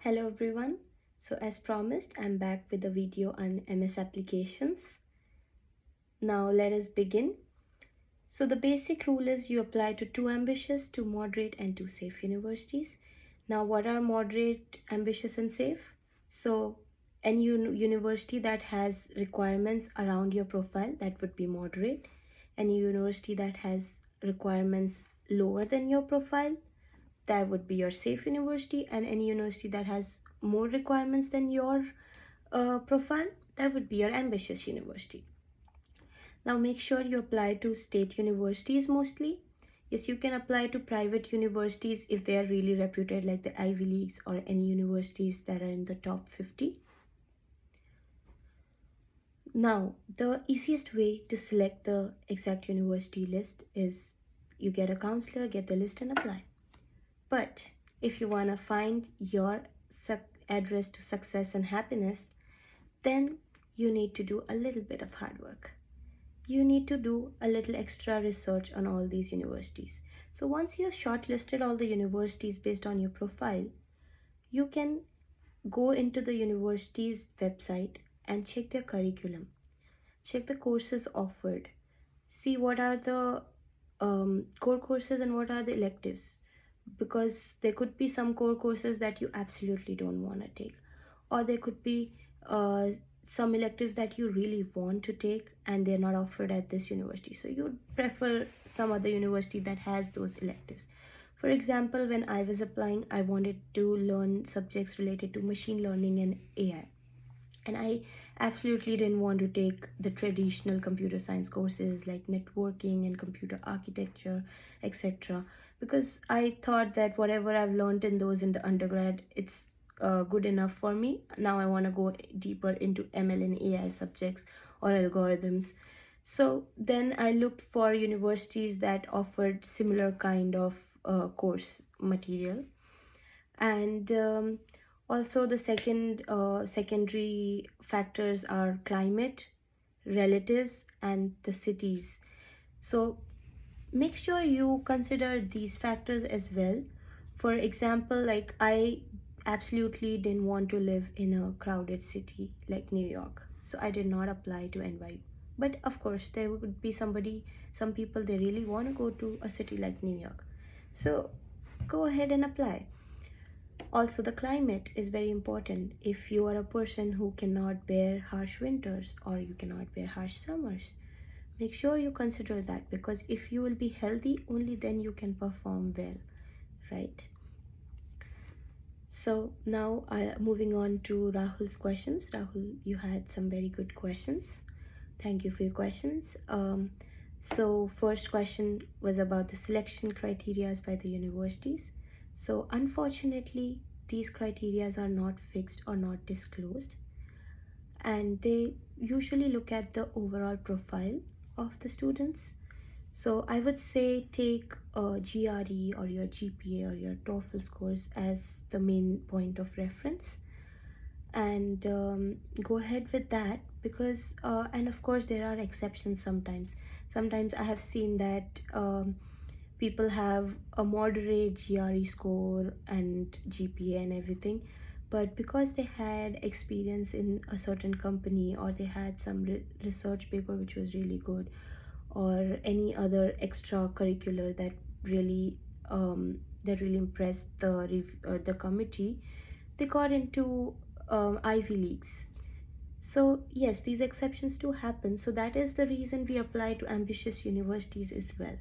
Hello everyone. So as promised, I'm back with a video on MS applications. Now let us begin. So the basic rule is you apply to 2 ambitious, 2 moderate and 2 safe universities. Now what are moderate, ambitious and safe? So any university that has requirements around your profile, that would be moderate. Any university that has requirements lower than your profile, that would be your safe university. And any university that has more requirements than your profile, that would be your ambitious university. Now make sure you apply to state universities mostly. Yes, you can apply to private universities if they are really reputed, like the Ivy Leagues or any universities that are in the top 50. Now the easiest way to select the exact university list is you get a counselor, get the list and apply. But if you want to find your address to success and happiness, then you need to do a little bit of hard work. You need to do a little extra research on all these universities. So once you have shortlisted all the universities based on your profile, you can go into the university's website and check their curriculum, check the courses offered, see what are the core courses and what are the electives, because there could be some core courses that you absolutely don't want to take, or there could be some electives that you really want to take and they're not offered at this university, so you'd prefer some other university that has those electives. For example, when I was applying, I wanted to learn subjects related to machine learning and AI, and I absolutely didn't want to take the traditional computer science courses like networking and computer architecture, etc., because I thought that whatever I've learned in those in the undergrad, it's good enough for me. Now I want to go deeper into ML and AI subjects or algorithms. So then I looked for universities that offered similar kind of course material. And also the secondary factors are climate, relatives and the cities. So make sure you consider these factors as well. For example, like I absolutely didn't want to live in a crowded city like New York, so I did not apply to NYU. But of course there would be some people, they really want to go to a city like New York, so go ahead and apply. Also, the climate is very important. If you are a person who cannot bear harsh winters or you cannot bear harsh summers, make sure you consider that, because if you will be healthy, only then you can perform well, right? So now moving on to Rahul's questions. Rahul, you had some very good questions. Thank you for your questions. So first question was about the selection criteria by the universities. So unfortunately, these criteria are not fixed or not disclosed, and they usually look at the overall profile of the students. So I would say take a GRE or your GPA or your TOEFL scores as the main point of reference, and go ahead with that, because and of course there are exceptions. Sometimes I have seen that people have a moderate GRE score and GPA and everything, but because they had experience in a certain company, or they had some research paper which was really good, or any other extracurricular that really impressed the committee, they got into Ivy Leagues. So yes, these exceptions do happen. So that is the reason we apply to ambitious universities as well.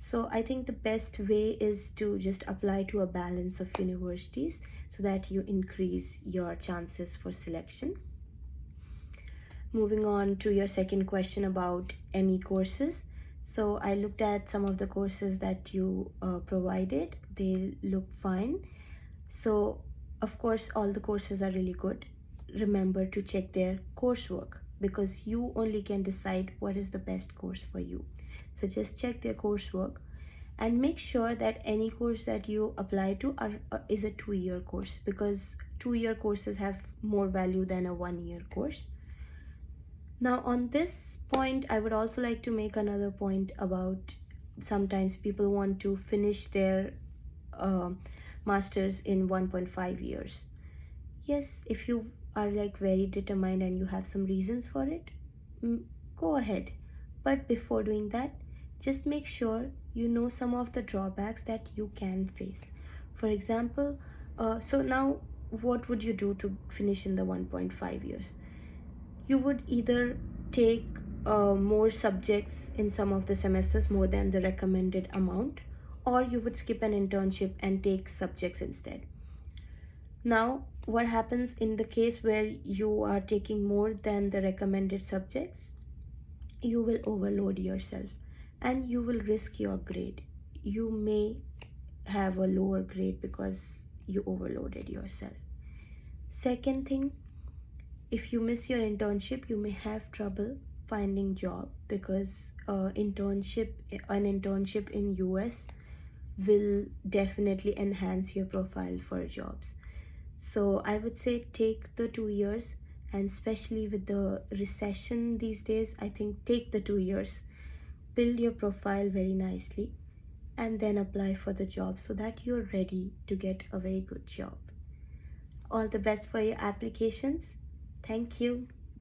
So I think the best way is to just apply to a balance of universities so that you increase your chances for selection. Moving on to your second question about ME courses. So I looked at some of the courses that you provided. They look fine. So of course all the courses are really good. Remember to check their coursework, because you only can decide what is the best course for you. So just check their coursework and make sure that any course that you apply to is a 2-year course, because 2-year courses have more value than a 1-year course. Now on this point, I would also like to make another point about sometimes people want to finish their masters in 1.5 years. Yes, if you are like very determined and you have some reasons for it, mm, go ahead. But before doing that, just make sure you know some of the drawbacks that you can face. For example, so now what would you do to finish in the 1.5 years? You would either take more subjects in some of the semesters more than the recommended amount, or you would skip an internship and take subjects instead. Now, what happens in the case where you are taking more than the recommended subjects? You will overload yourself and you will risk your grade. You may have a lower grade because you overloaded yourself. Second thing, if you miss your internship, you may have trouble finding job because an internship in US will definitely enhance your profile for jobs. So I would say take the 2 years, and especially with the recession these days, I think take the 2 years, build your profile very nicely, and then apply for the job so that you're ready to get a very good job. All the best for your applications. Thank you.